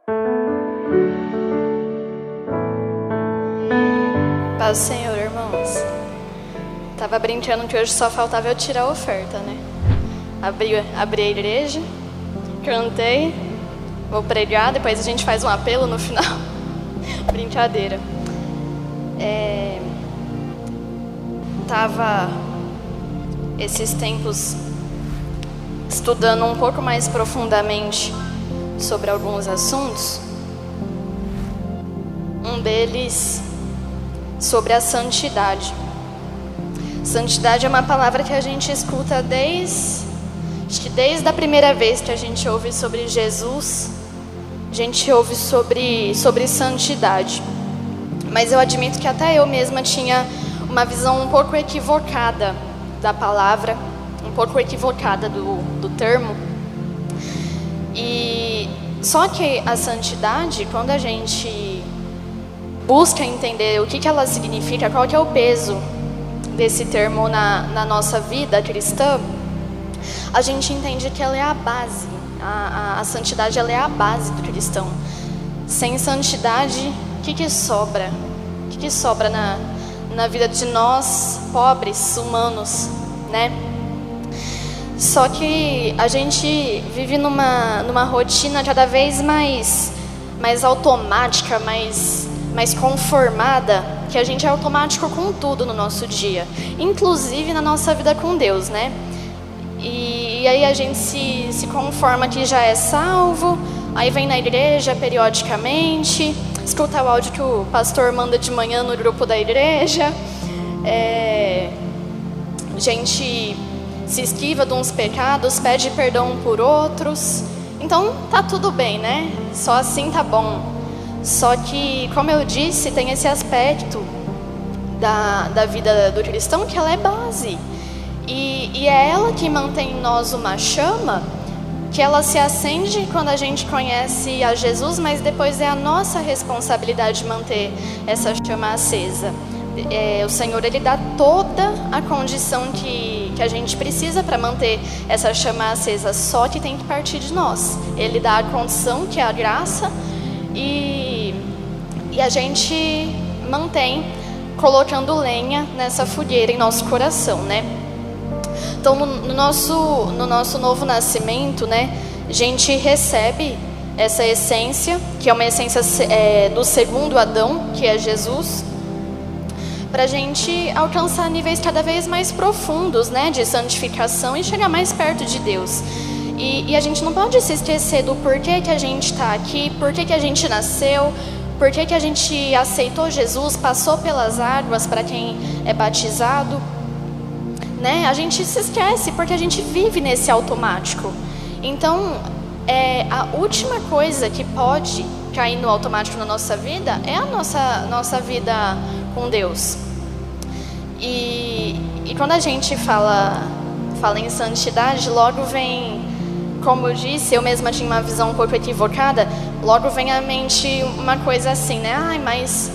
Paz do Senhor, irmãos. Tava brincando que hoje só faltava eu tirar a oferta, né? Abri a igreja, cantei, vou pregar, depois a gente faz um apelo no final. Brincadeira. Tava esses tempos estudando um pouco mais profundamente sobre alguns assuntos. Um deles sobre a santidade. Santidade é uma palavra que a gente escuta desde a primeira vez que a gente ouve sobre Jesus, a gente ouve sobre santidade. Mas eu admito que até eu mesma tinha uma visão um pouco equivocada da palavra, um pouco equivocada do termo. E só que a santidade, quando a gente busca entender o que ela significa, qual que é o peso desse termo na nossa vida cristã, a gente entende que ela é a base. A santidade, ela é a base do cristão. Sem santidade, o que sobra? O que sobra na vida de nós, pobres, humanos, né? Só que a gente vive numa rotina cada vez mais automática, mais conformada, que a gente é automático com tudo no nosso dia, inclusive na nossa vida com Deus, né? E aí a gente se conforma que já é salvo, aí vem na igreja periodicamente, escuta o áudio que o pastor manda de manhã no grupo da igreja, a gente se esquiva de uns pecados, pede perdão por outros, então tá tudo bem, né? Só assim tá bom. Só que, como eu disse, tem esse aspecto da vida do cristão que ela é base. E é ela que mantém em nós uma chama, que ela se acende quando a gente conhece a Jesus, mas depois é a nossa responsabilidade manter essa chama acesa. O Senhor, Ele dá toda a condição que a gente precisa para manter essa chama acesa, só que tem que partir de nós. Ele dá a condição, que é a graça, e a gente mantém colocando lenha nessa fogueira em nosso coração, né? Então, no nosso novo nascimento, né, a gente recebe essa essência, que é uma essência do segundo Adão, que é Jesus, para a gente alcançar níveis cada vez mais profundos, né, de santificação e chegar mais perto de Deus. E a gente não pode se esquecer do porquê que a gente está aqui, porquê que a gente nasceu, porquê que a gente aceitou Jesus, passou pelas águas para quem é batizado, né? A gente se esquece porque a gente vive nesse automático. Então, a última coisa que pode cair no automático na nossa vida é a nossa vida com Deus. E quando a gente fala em santidade, logo vem, como eu disse, eu mesma tinha uma visão um pouco equivocada, logo vem à mente uma coisa assim, né? Mas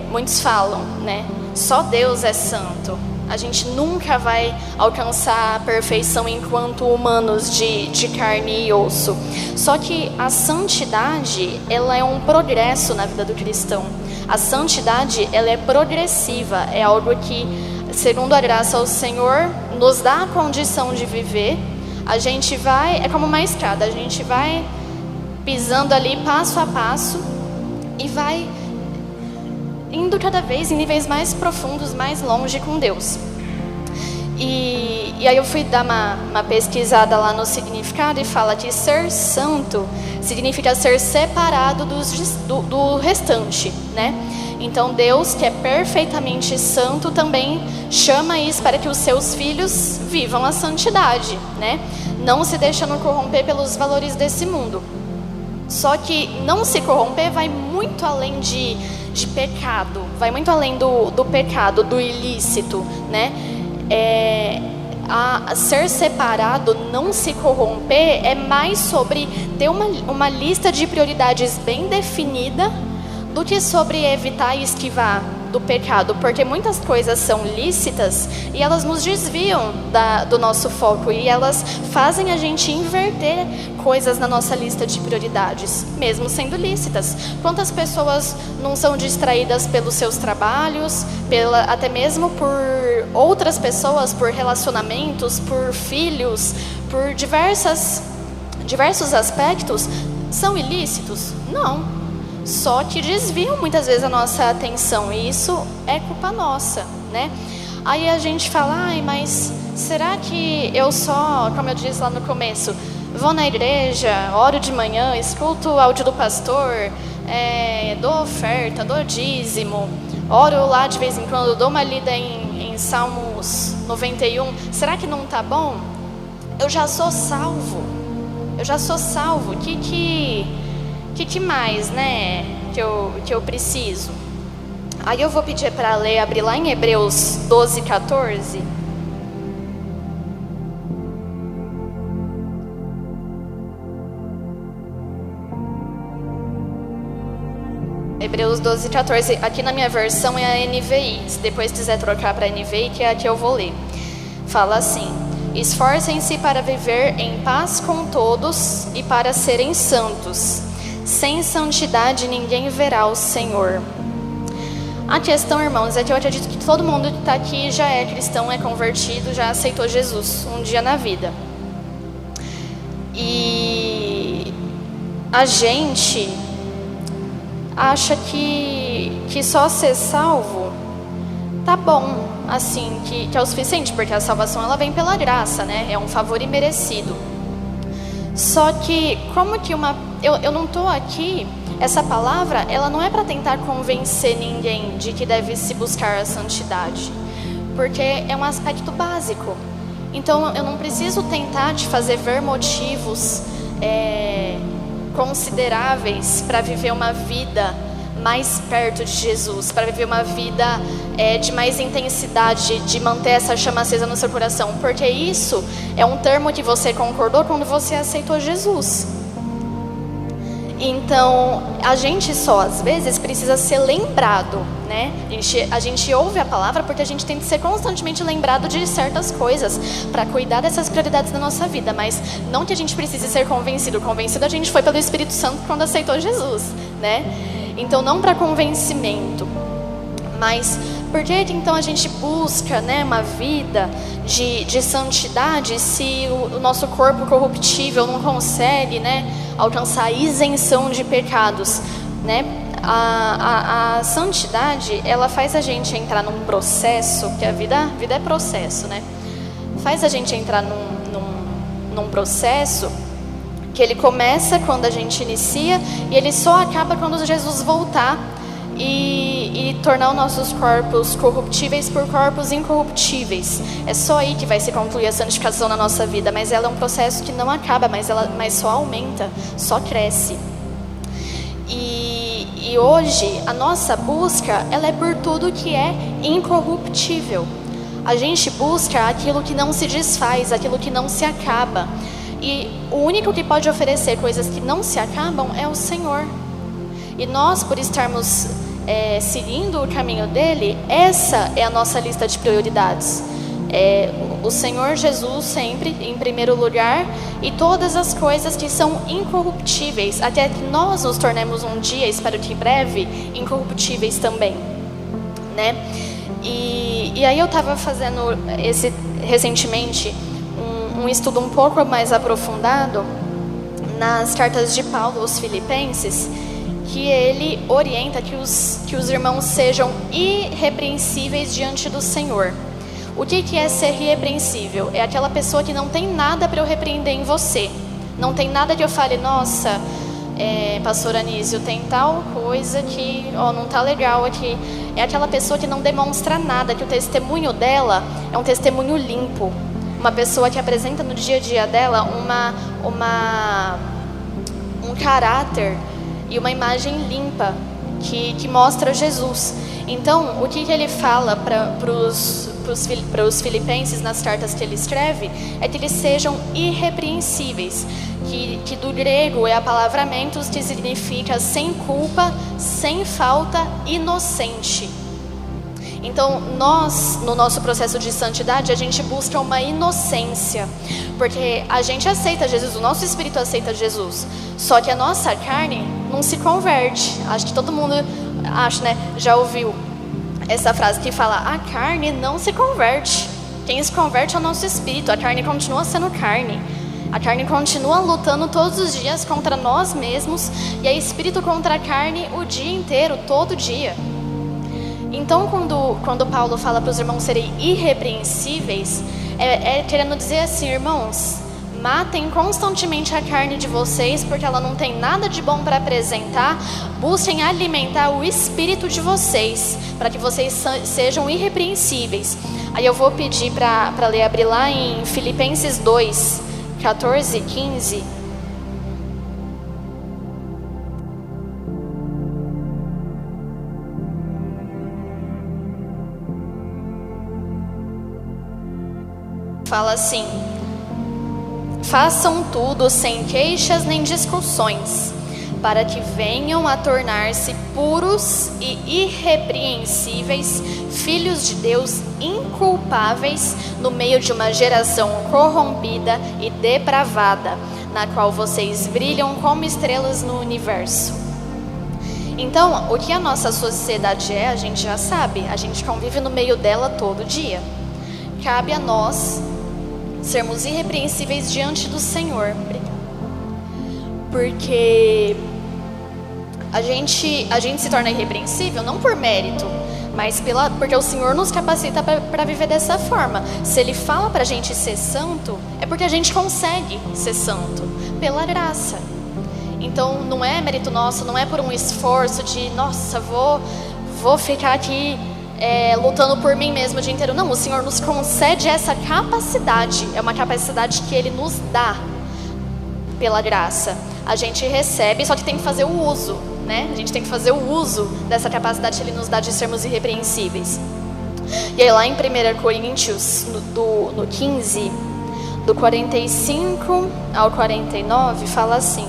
muitos falam, né? Só Deus é santo. A gente nunca vai alcançar a perfeição enquanto humanos de carne e osso. Só que a santidade, ela é um progresso na vida do cristão. A santidade, ela é progressiva, é algo que, segundo a graça ao Senhor, nos dá a condição de viver. A gente vai, é como uma escada, a gente vai pisando ali passo a passo e vai indo cada vez em níveis mais profundos, mais longe com Deus. E aí eu fui dar uma pesquisada lá no significado e fala que ser santo significa ser separado do restante, né? Então Deus, que é perfeitamente santo, também chama isso para que os seus filhos vivam a santidade, né? Não se deixando corromper pelos valores desse mundo. Só que não se corromper vai muito além de pecado, vai muito além do pecado, do ilícito, né? A ser separado, não se corromper, é mais sobre ter uma lista de prioridades bem definida do que sobre evitar e esquivar do pecado, porque muitas coisas são lícitas e elas nos desviam do nosso foco e elas fazem a gente inverter coisas na nossa lista de prioridades, mesmo sendo lícitas. Quantas pessoas não são distraídas pelos seus trabalhos, até mesmo por outras pessoas, por relacionamentos, por filhos, por diversos aspectos? São ilícitos? Não. Só que desviam muitas vezes a nossa atenção, e isso é culpa nossa, né? Aí a gente fala, mas será que eu só, como eu disse lá no começo, vou na igreja, oro de manhã, escuto o áudio do pastor, dou oferta, dou dízimo, oro lá de vez em quando, dou uma lida em Salmos 91, será que não tá bom? Eu já sou salvo. O que mais, né, que eu preciso? Aí eu vou pedir para abrir lá em Hebreus 12, 14. Hebreus 12, 14. Aqui na minha versão é a NVI. Se depois quiser trocar para a NVI, que é a que eu vou ler. Fala assim: esforcem-se para viver em paz com todos e para serem santos. Sem santidade ninguém verá o Senhor. A questão, irmãos, é que eu acredito que todo mundo que está aqui já é cristão, é convertido, já aceitou Jesus um dia na vida. E a gente acha que só ser salvo tá bom, assim, que é o suficiente, porque a salvação ela vem pela graça, né? É um favor imerecido. Só que como que eu não estou aqui, essa palavra, ela não é para tentar convencer ninguém de que deve se buscar a santidade, porque é um aspecto básico. Então eu não preciso tentar te fazer ver motivos consideráveis para viver uma vida mais perto de Jesus, para viver uma vida de mais intensidade, de manter essa chama acesa no seu coração, porque isso é um termo que você concordou quando você aceitou Jesus. Então, a gente só, às vezes, precisa ser lembrado, né? A gente ouve a palavra porque a gente tem que ser constantemente lembrado de certas coisas para cuidar dessas prioridades da nossa vida, mas não que a gente precise ser convencido. Convencido a gente foi pelo Espírito Santo quando aceitou Jesus, né? Então, não para convencimento, mas por que então a gente busca, né, uma vida de santidade se o nosso corpo corruptível não consegue, né, alcançar a isenção de pecados, né? A santidade, ela faz a gente entrar num processo, que a vida é processo, né? Faz a gente entrar num processo que ele começa quando a gente inicia e ele só acaba quando Jesus voltar e tornar os nossos corpos corruptíveis por corpos incorruptíveis. É só aí que vai se concluir a santificação na nossa vida, mas ela é um processo que não acaba, mas só aumenta, só cresce. E hoje a nossa busca, ela é por tudo que é incorruptível. A gente busca aquilo que não se desfaz, aquilo que não se acaba. E o único que pode oferecer coisas que não se acabam é o Senhor. E nós, por estarmos seguindo o caminho dele, essa é a nossa lista de prioridades. O Senhor Jesus sempre em primeiro lugar, e todas as coisas que são incorruptíveis, até que nós nos tornemos um dia, espero que em breve, incorruptíveis também, né? E aí eu estava fazendo recentemente um estudo um pouco mais aprofundado nas cartas de Paulo aos Filipenses, que ele orienta que os irmãos sejam irrepreensíveis diante do Senhor. O que é ser irrepreensível? É aquela pessoa que não tem nada para eu repreender em você. Não tem nada que eu fale, nossa, pastor Anísio, tem tal coisa que não tá legal aqui. É aquela pessoa que não demonstra nada, que o testemunho dela é um testemunho limpo. Uma pessoa que apresenta no dia a dia dela um caráter e uma imagem limpa que mostra Jesus. Então, o que ele fala para os filipenses nas cartas que ele escreve é que eles sejam irrepreensíveis, que do grego é a palavra mentos, que significa sem culpa, sem falta, inocente. Então, nós, no nosso processo de santidade, a gente busca uma inocência, porque a gente aceita Jesus, o nosso espírito aceita Jesus, só que a nossa carne não se converte. Acho que todo mundo já ouviu essa frase que fala: a carne não se converte. Quem se converte é o nosso espírito. A carne continua sendo carne. A carne continua lutando todos os dias contra nós mesmos, e é espírito contra a carne o dia inteiro, todo dia. Então, quando Paulo fala para os irmãos serem irrepreensíveis, é querendo dizer assim: irmãos, matem constantemente a carne de vocês, porque ela não tem nada de bom para apresentar. Busquem alimentar o espírito de vocês, para que vocês sejam irrepreensíveis. Aí eu vou pedir para abrir lá em Filipenses 2, 14 e 15. Fala assim: façam tudo sem queixas nem discussões, para que venham a tornar-se puros e irrepreensíveis, filhos de Deus inculpáveis, no meio de uma geração corrompida e depravada, na qual vocês brilham como estrelas no universo. Então, o que a nossa sociedade a gente já sabe, a gente convive no meio dela todo dia. Cabe a nós sermos irrepreensíveis diante do Senhor. Porque a gente se torna irrepreensível não por mérito, mas porque o Senhor nos capacita para viver dessa forma. Se Ele fala para a gente ser santo, é porque a gente consegue ser santo, pela graça. Então não é mérito nosso, não é por um esforço de, nossa, vou ficar aqui lutando por mim mesmo o dia inteiro. Não, o Senhor nos concede essa capacidade. É uma capacidade que Ele nos dá pela graça. A gente recebe, só que tem que fazer o uso, né? A gente tem que fazer o uso dessa capacidade que Ele nos dá de sermos irrepreensíveis. E aí lá em 1 Coríntios, no 15, do 45 ao 49, fala assim: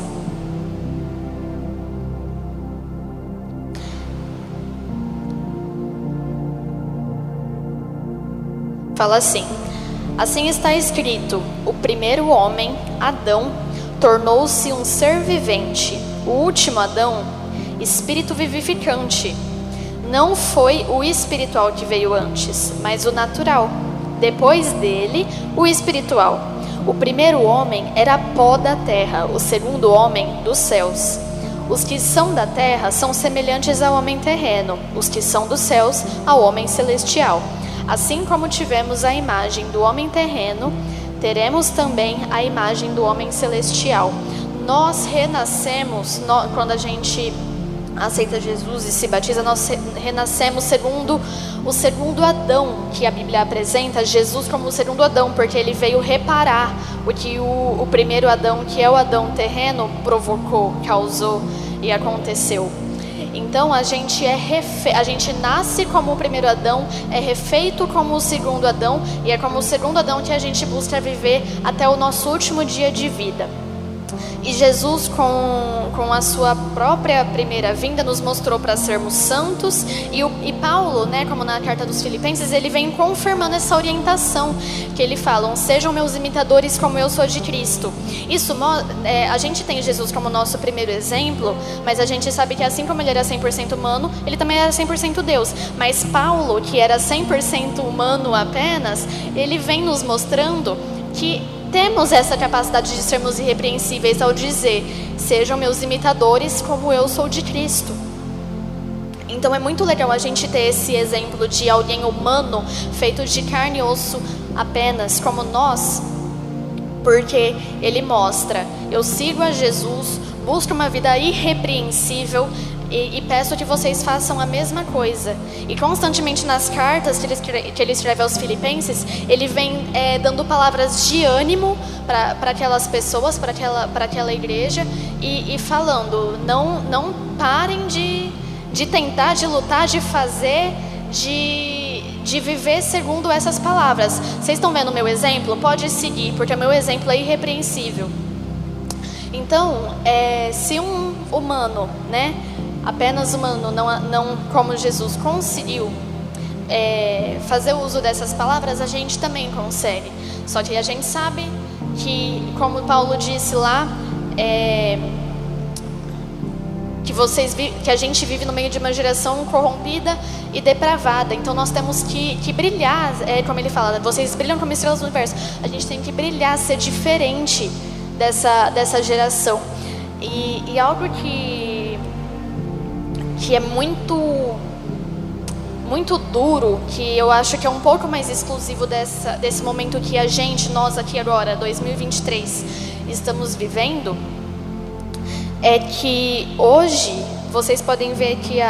assim está escrito: o primeiro homem, Adão, tornou-se um ser vivente. O último Adão, espírito vivificante. Não foi o espiritual que veio antes, mas o natural. Depois dele, o espiritual. O primeiro homem era pó da terra, o segundo homem dos céus. Os que são da terra são semelhantes ao homem terreno, os que são dos céus ao homem celestial. Assim como tivemos a imagem do homem terreno, teremos também a imagem do homem celestial. Nós renascemos, quando a gente aceita Jesus e se batiza, nós renascemos segundo o segundo Adão, que a Bíblia apresenta Jesus como o segundo Adão, porque ele veio reparar o que o primeiro Adão, que é o Adão terreno, provocou, causou e aconteceu. Então a gente nasce como o primeiro Adão, é refeito como o segundo Adão, e é como o segundo Adão que a gente busca viver até o nosso último dia de vida. E Jesus, com a sua própria primeira vinda, nos mostrou para sermos santos. E Paulo, como na carta dos Filipenses, ele vem confirmando essa orientação, que ele fala: sejam meus imitadores como eu sou de Cristo. Isso, a gente tem Jesus como nosso primeiro exemplo, mas a gente sabe que assim como ele era 100% humano, ele também era 100% Deus. Mas Paulo, que era 100% humano apenas, ele vem nos mostrando que temos essa capacidade de sermos irrepreensíveis ao dizer: sejam meus imitadores como eu sou de Cristo. Então é muito legal a gente ter esse exemplo de alguém humano, feito de carne e osso apenas, como nós, porque ele mostra: eu sigo a Jesus, busco uma vida irrepreensível, e peço que vocês façam a mesma coisa. E constantemente nas cartas que ele escreve aos Filipenses, ele vem dando palavras de ânimo para aquelas pessoas, para aquela igreja, e falando: não parem de tentar, de lutar, de fazer, de viver segundo essas palavras. Vocês estão vendo o meu exemplo? Pode seguir, porque o meu exemplo é irrepreensível. Então, se um humano, apenas humano, não como Jesus conseguiu fazer uso dessas palavras, a gente também consegue. Só que a gente sabe que, como Paulo disse lá, que a gente vive no meio de uma geração corrompida e depravada. Então nós temos que brilhar, como ele fala, vocês brilham como estrelas do universo. A gente tem que brilhar, ser diferente dessa geração. E algo que é muito duro, que eu acho que é um pouco mais exclusivo desse momento que nós aqui agora, 2023, estamos vivendo, é que hoje, vocês podem ver que,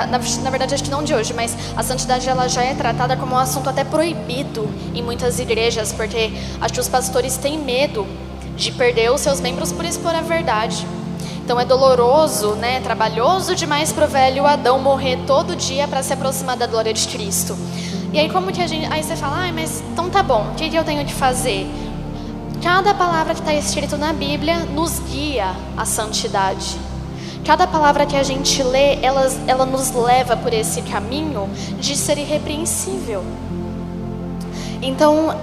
na verdade acho que não de hoje, mas a santidade ela já é tratada como um assunto até proibido em muitas igrejas, porque acho que os pastores têm medo de perder os seus membros por expor a verdade. Então é doloroso, né? Trabalhoso demais para o velho Adão morrer todo dia para se aproximar da glória de Cristo. E aí como que aí você fala, mas então tá bom, o que eu tenho que fazer? Cada palavra que está escrita na Bíblia nos guia à santidade. Cada palavra que a gente lê, ela nos leva por esse caminho de ser irrepreensível. Então,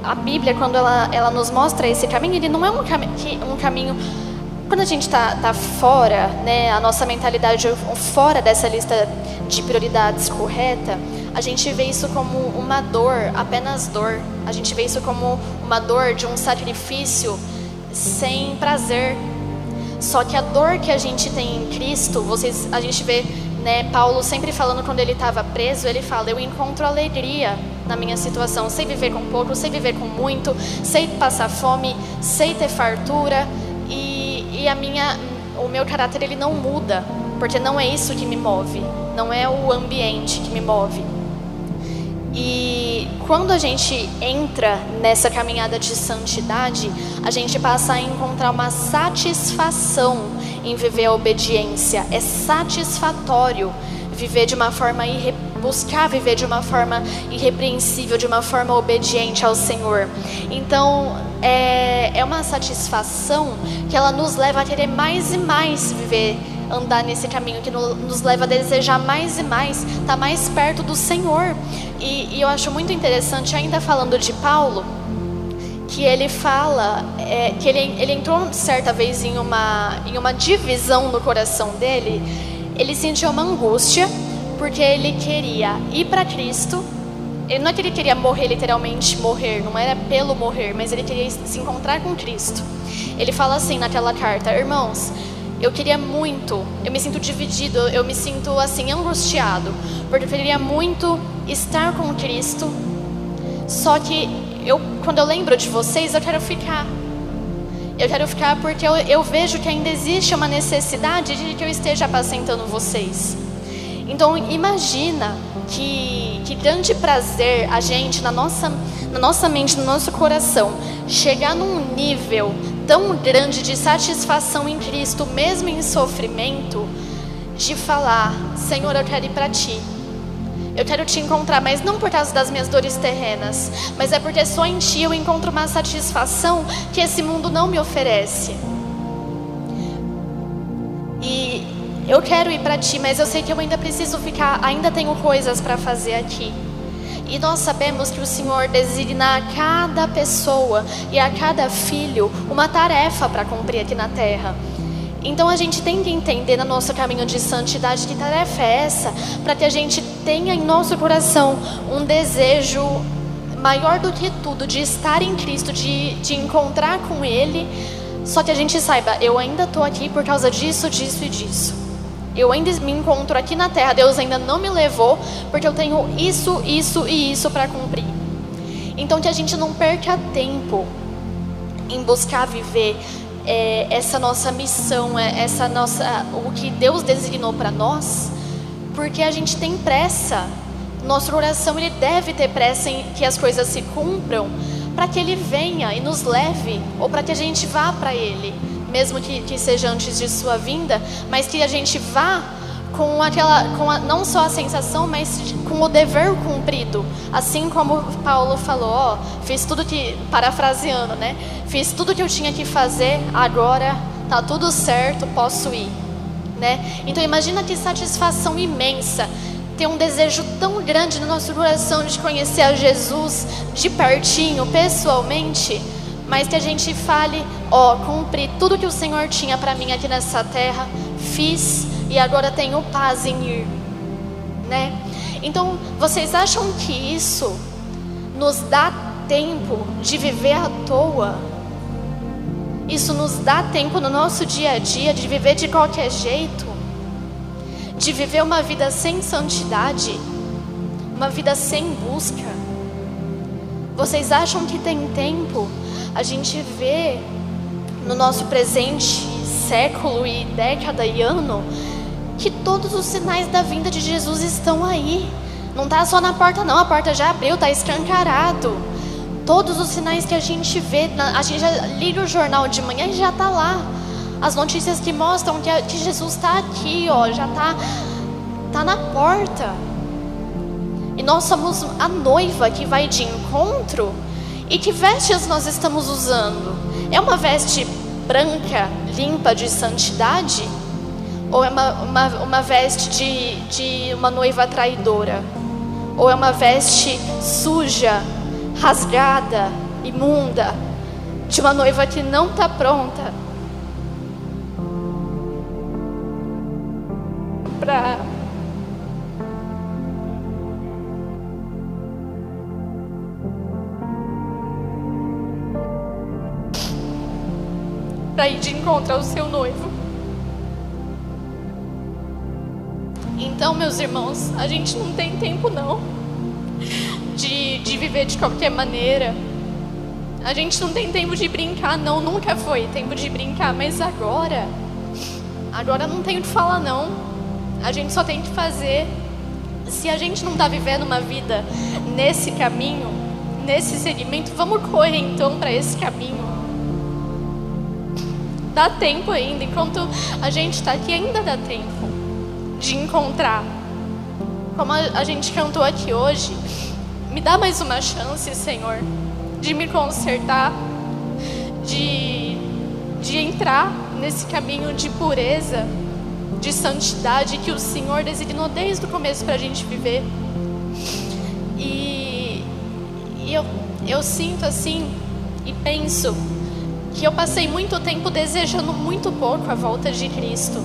a Bíblia, quando ela nos mostra esse caminho, ele não é um caminho... Quando a gente está fora, né, a nossa mentalidade fora dessa lista de prioridades correta, a gente vê isso como uma dor, apenas dor. A gente vê isso como uma dor de um sacrifício sem prazer. Só que a dor que a gente tem em Cristo, a gente vê, né, Paulo sempre falando quando ele estava preso, ele fala, eu encontro alegria na minha situação. Sei viver com pouco, sei viver com muito, sei passar fome, sei ter fartura. E o meu caráter ele não muda, porque não é isso que me move, não é o ambiente que me move. E quando a gente entra nessa caminhada de santidade, a gente passa a encontrar uma satisfação em viver a obediência. É satisfatório viver de uma forma buscar viver de uma forma irrepreensível, de uma forma obediente ao Senhor. Então, é uma satisfação que ela nos leva a querer mais e mais andar nesse caminho, que nos leva a desejar mais e mais, estar mais perto do Senhor. E eu acho muito interessante, ainda falando de Paulo, que ele fala que ele entrou certa vez em uma divisão no coração dele. Ele sentiu uma angústia, porque ele queria ir para Cristo. Ele não é que ele queria morrer, literalmente morrer, não era pelo morrer, mas ele queria se encontrar com Cristo. Ele fala assim naquela carta, irmãos, eu queria muito, eu me sinto dividido, eu me sinto assim angustiado, porque eu queria muito estar com Cristo, só que quando eu lembro de vocês, eu quero ficar. Eu quero ficar porque eu vejo que ainda existe uma necessidade de que eu esteja apacentando vocês. Então imagina que grande prazer a gente, na nossa mente, no nosso coração, chegar num nível tão grande de satisfação em Cristo, mesmo em sofrimento, de falar, Senhor, eu quero ir para Ti. Eu quero Te encontrar, mas não por causa das minhas dores terrenas, mas é porque só em Ti eu encontro uma satisfação que esse mundo não me oferece. E eu quero ir para Ti, mas eu sei que eu ainda preciso ficar, ainda tenho coisas para fazer aqui. E nós sabemos que o Senhor designa a cada pessoa e a cada filho uma tarefa para cumprir aqui na terra. Então a gente tem que entender no nosso caminho de santidade que tarefa é essa, para que a gente tenha em nosso coração um desejo maior do que tudo, de estar em Cristo, de encontrar com Ele, só que a gente saiba, eu ainda estou aqui por causa disso, disso e disso. Eu ainda me encontro aqui na terra, Deus ainda não me levou, porque eu tenho isso, isso e isso para cumprir. Então que a gente não perca tempo em buscar viver essa nossa missão, o que Deus designou para nós, porque a gente tem pressa. Nosso coração ele deve ter pressa em que as coisas se cumpram, para que Ele venha e nos leve, ou para que a gente vá para Ele, mesmo que seja antes de sua vinda, mas que a gente vá não só a sensação, mas com o dever cumprido. Assim como Paulo falou, fiz tudo parafraseando, né? Fiz tudo que eu tinha que fazer, agora tá tudo certo, posso ir, né? Então imagina que satisfação imensa tem um desejo tão grande no nosso coração de conhecer a Jesus de pertinho, pessoalmente, mas que a gente fale, cumpri tudo que o Senhor tinha para mim aqui nessa terra, fiz e agora tenho paz em ir, né? Então, vocês acham que isso nos dá tempo de viver à toa? Isso nos dá tempo no nosso dia a dia de viver de qualquer jeito? De viver uma vida sem santidade? Uma vida sem busca? Vocês acham que tem tempo? A gente vê no nosso presente século e década e ano que todos os sinais da vinda de Jesus estão aí. Não está só na porta não, a porta já abriu, está escancarado. Todos os sinais que a gente vê, a gente já liga o jornal de manhã e já está lá. As notícias que mostram que Jesus está aqui, já está na porta. E nós somos a noiva que vai de encontro. E que vestes nós estamos usando? É uma veste branca, limpa de santidade? Ou é uma veste de uma noiva traidora? Ou é uma veste suja, rasgada, imunda, de uma noiva que não está pronta para ir de encontro ao seu noivo? Então, meus irmãos, a gente não tem tempo não de viver de qualquer maneira. A gente não tem tempo de brincar não, nunca foi tempo de brincar, mas agora não tem o que falar não. A gente só tem que fazer. Se a gente não está vivendo uma vida nesse caminho, nesse segmento, vamos correr então para esse caminho. Dá tempo ainda, enquanto a gente está aqui ainda dá tempo de encontrar. Como a gente cantou aqui hoje, me dá mais uma chance, Senhor, de me consertar, de entrar nesse caminho de pureza, de santidade que o Senhor designou desde o começo para a gente viver. E eu sinto assim e penso que eu passei muito tempo desejando muito pouco a volta de Cristo.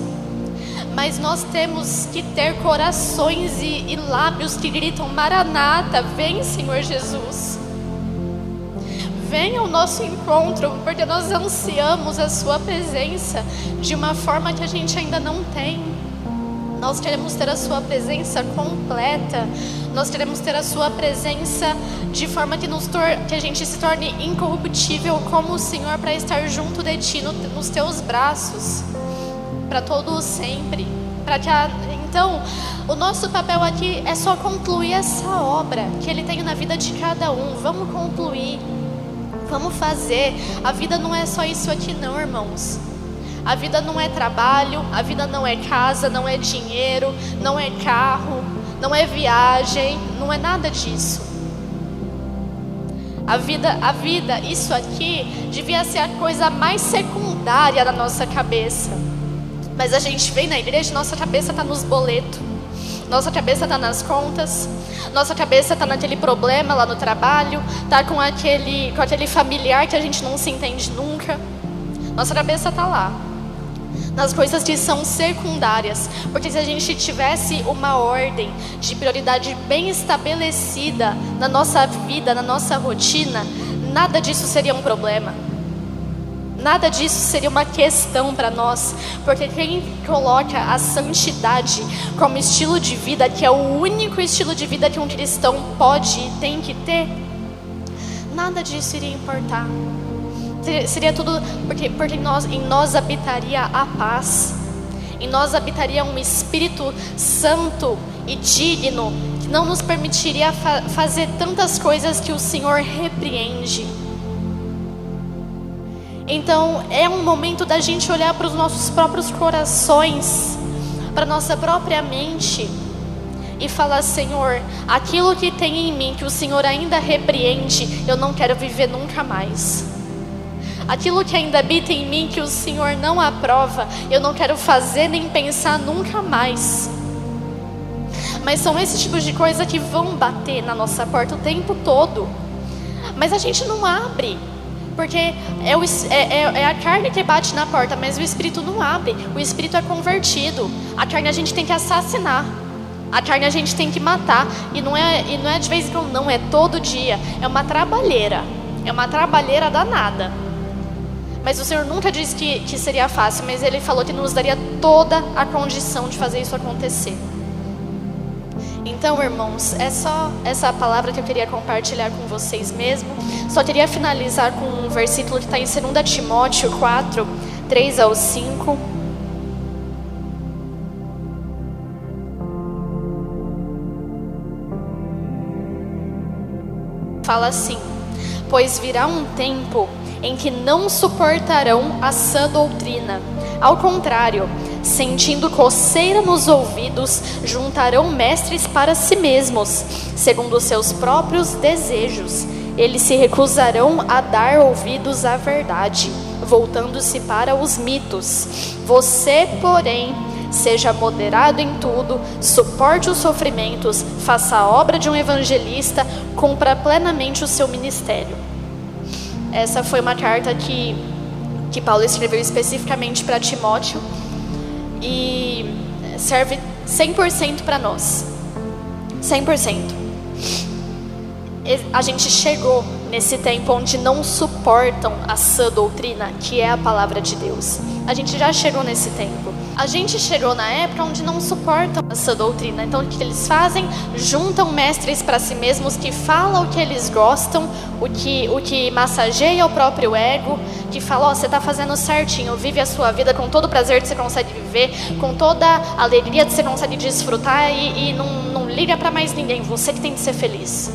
Mas nós temos que ter corações e lábios que gritam: Maranata, vem Senhor Jesus. Venha ao nosso encontro, porque nós ansiamos a sua presença de uma forma que a gente ainda não tem. Nós queremos ter a sua presença completa. Nós queremos ter a sua presença de forma que a gente se torne incorruptível como o Senhor, para estar junto de ti, nos teus braços, para todo o sempre. Então, o nosso papel aqui é só concluir essa obra que Ele tem na vida de cada um. Vamos concluir, vamos fazer. A vida não é só isso aqui não, irmãos. A vida não é trabalho, a vida não é casa, não é dinheiro, não é carro, não é viagem, não é nada disso. A vida, isso aqui devia ser a coisa mais secundária da nossa cabeça. Mas a gente vem na igreja, nossa cabeça está nos boletos, nossa cabeça está nas contas, nossa cabeça está naquele problema lá no trabalho, está com aquele familiar que a gente não se entende nunca. Nossa cabeça está lá, nas coisas que são secundárias. Porque se a gente tivesse uma ordem de prioridade bem estabelecida na nossa vida, na nossa rotina, nada disso seria um problema. Nada disso seria uma questão para nós. Porque quem coloca a santidade como estilo de vida, que é o único estilo de vida que um cristão pode e tem que ter, nada disso iria importar. Seria tudo porque em nós habitaria a paz. Em nós habitaria um Espírito Santo e digno, que não nos permitiria fazer tantas coisas que o Senhor repreende. Então é um momento da gente olhar para os nossos próprios corações, para a nossa própria mente, e falar: Senhor, aquilo que tem em mim, que o Senhor ainda repreende, eu não quero viver nunca mais. Aquilo que ainda habita em mim, que o Senhor não aprova, eu não quero fazer nem pensar nunca mais. Mas são esses tipos de coisa que vão bater na nossa porta o tempo todo. Mas a gente não abre, porque é a carne que bate na porta, mas o Espírito não abre. O Espírito é convertido. A carne a gente tem que assassinar. A carne a gente tem que matar. E não é de vez em quando, não, é todo dia. É uma trabalheira. É uma trabalheira danada. Mas o Senhor nunca disse que seria fácil, mas Ele falou que nos daria toda a condição de fazer isso acontecer. Então, irmãos, é só essa palavra que eu queria compartilhar com vocês mesmo. Só queria finalizar com um versículo que está em 2 Timóteo 4, 3 ao 5. Fala assim: pois virá um tempo em que não suportarão a sã doutrina. Ao contrário, sentindo coceira nos ouvidos, juntarão mestres para si mesmos, segundo os seus próprios desejos. Eles se recusarão a dar ouvidos à verdade, voltando-se para os mitos. Você, porém, seja moderado em tudo, suporte os sofrimentos, faça a obra de um evangelista, cumpra plenamente o seu ministério. Essa foi uma carta que Paulo escreveu especificamente para Timóteo e serve 100% para nós. 100%. A gente chegou nesse tempo onde não suportam a sã doutrina, que é a palavra de Deus. A gente já chegou nesse tempo. A gente chegou na época onde não suportam a sã doutrina. Então, o que eles fazem? Juntam mestres para si mesmos que falam o que eles gostam, o que massageia o próprio ego, que fala, você está fazendo certinho, vive a sua vida com todo o prazer que você consegue viver, com toda a alegria que você consegue desfrutar e não liga para mais ninguém, você que tem que ser feliz.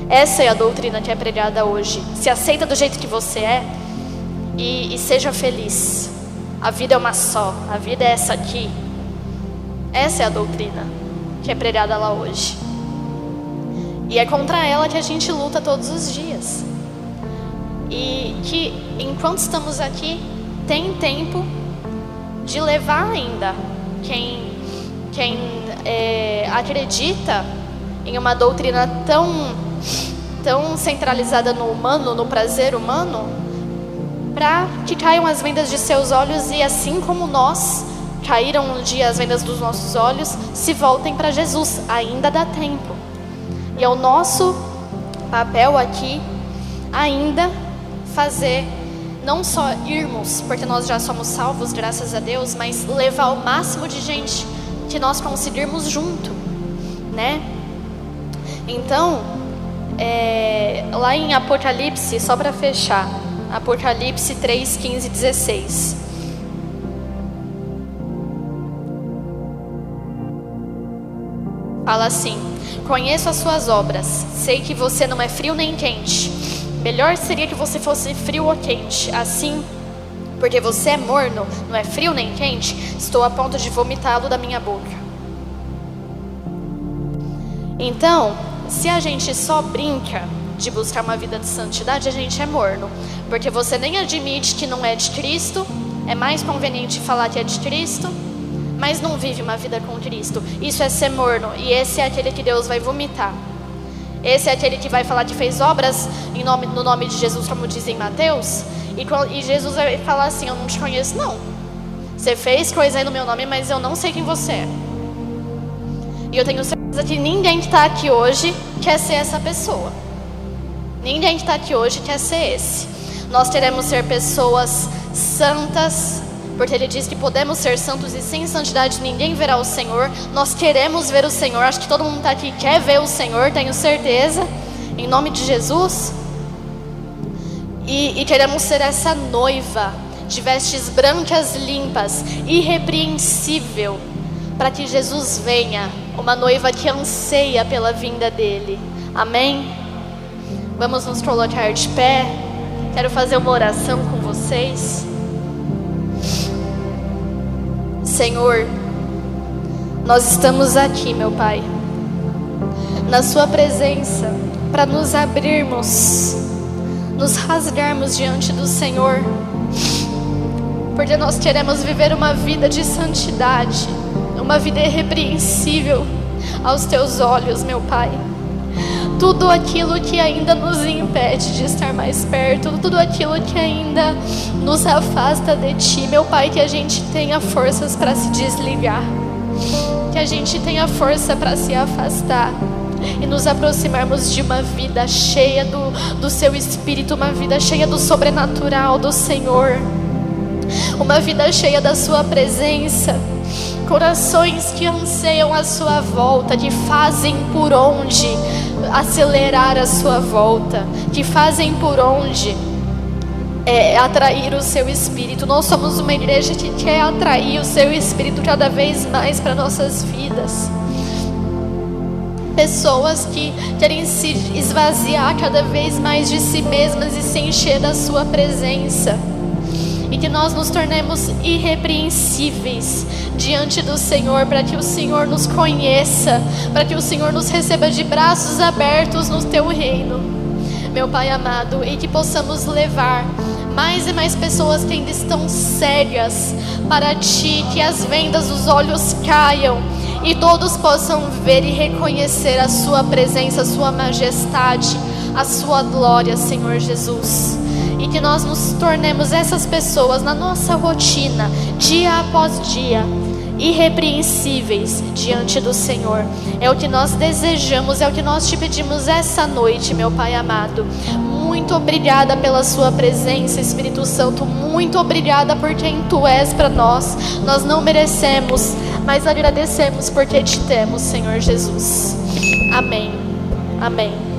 Essa é a doutrina que é pregada hoje. Se aceita do jeito que você é e seja feliz. A vida é uma só, a vida é essa aqui. Essa é a doutrina que é pregada lá hoje. E é contra ela que a gente luta todos os dias. E que enquanto estamos aqui, tem tempo de levar ainda quem acredita em uma doutrina tão centralizada no humano, no prazer humano, para que caiam as vendas de seus olhos e assim como nós caíram um dia as vendas dos nossos olhos, se voltem para Jesus. Ainda dá tempo. E é o nosso papel aqui ainda fazer, não só irmos, porque nós já somos salvos, graças a Deus, mas levar o máximo de gente que nós conseguirmos junto, né? Então, lá em Apocalipse, só para fechar, Apocalipse 3, 15 e 16. Fala assim: conheço as suas obras, sei que você não é frio nem quente. Melhor seria que você fosse frio ou quente. Assim, porque você é morno, não é frio nem quente, estou a ponto de vomitá-lo da minha boca. Então, se a gente só brinca de buscar uma vida de santidade, a gente é morno. Porque você nem admite que não é de Cristo, é mais conveniente falar que é de Cristo, mas não vive uma vida com Cristo. Isso é ser morno, e esse é aquele que Deus vai vomitar. Esse é aquele que vai falar que fez obras no nome de Jesus, como diz em Mateus, e Jesus vai falar assim: eu não te conheço não. Você fez coisa aí no meu nome, mas eu não sei quem você é. E eu tenho certeza que ninguém que está aqui hoje quer ser essa pessoa. Ninguém que está aqui hoje quer ser esse. Nós queremos ser pessoas santas, porque Ele diz que podemos ser santos e sem santidade ninguém verá o Senhor. Nós queremos ver o Senhor. Acho que todo mundo está aqui quer ver o Senhor, tenho certeza, em nome de Jesus. E queremos ser essa noiva de vestes brancas limpas, irrepreensível, para que Jesus venha, uma noiva que anseia pela vinda dEle. Amém? Vamos nos colocar de pé. Quero fazer uma oração com vocês. Senhor, nós estamos aqui, meu Pai, na Sua presença, para nos abrirmos, nos rasgarmos diante do Senhor, porque nós queremos viver uma vida de santidade, uma vida irrepreensível, aos teus olhos, meu Pai. Tudo aquilo que ainda nos impede de estar mais perto, tudo aquilo que ainda nos afasta de Ti, meu Pai, que a gente tenha forças para se desligar, que a gente tenha força para se afastar e nos aproximarmos de uma vida cheia do Seu Espírito, uma vida cheia do sobrenatural do Senhor, uma vida cheia da Sua presença. Corações que anseiam a Sua volta, que fazem por onde acelerar a Sua volta, que fazem por onde atrair o Seu Espírito. Nós somos uma igreja que quer atrair o Seu Espírito cada vez mais para nossas vidas. Pessoas que querem se esvaziar cada vez mais de si mesmas e se encher da Sua presença. E que nós nos tornemos irrepreensíveis diante do Senhor, para que o Senhor nos conheça, para que o Senhor nos receba de braços abertos no Teu reino, meu Pai amado, e que possamos levar mais e mais pessoas que ainda estão cegas para Ti, que as vendas dos olhos caiam e todos possam ver e reconhecer a Sua presença, a Sua majestade, a Sua glória, Senhor Jesus. E que nós nos tornemos essas pessoas na nossa rotina, dia após dia, irrepreensíveis diante do Senhor. É o que nós desejamos, é o que nós Te pedimos essa noite, meu Pai amado. Muito obrigada pela Sua presença, Espírito Santo. Muito obrigada por quem Tu és para nós. Nós não merecemos, mas agradecemos porque Te temos, Senhor Jesus. Amém. Amém.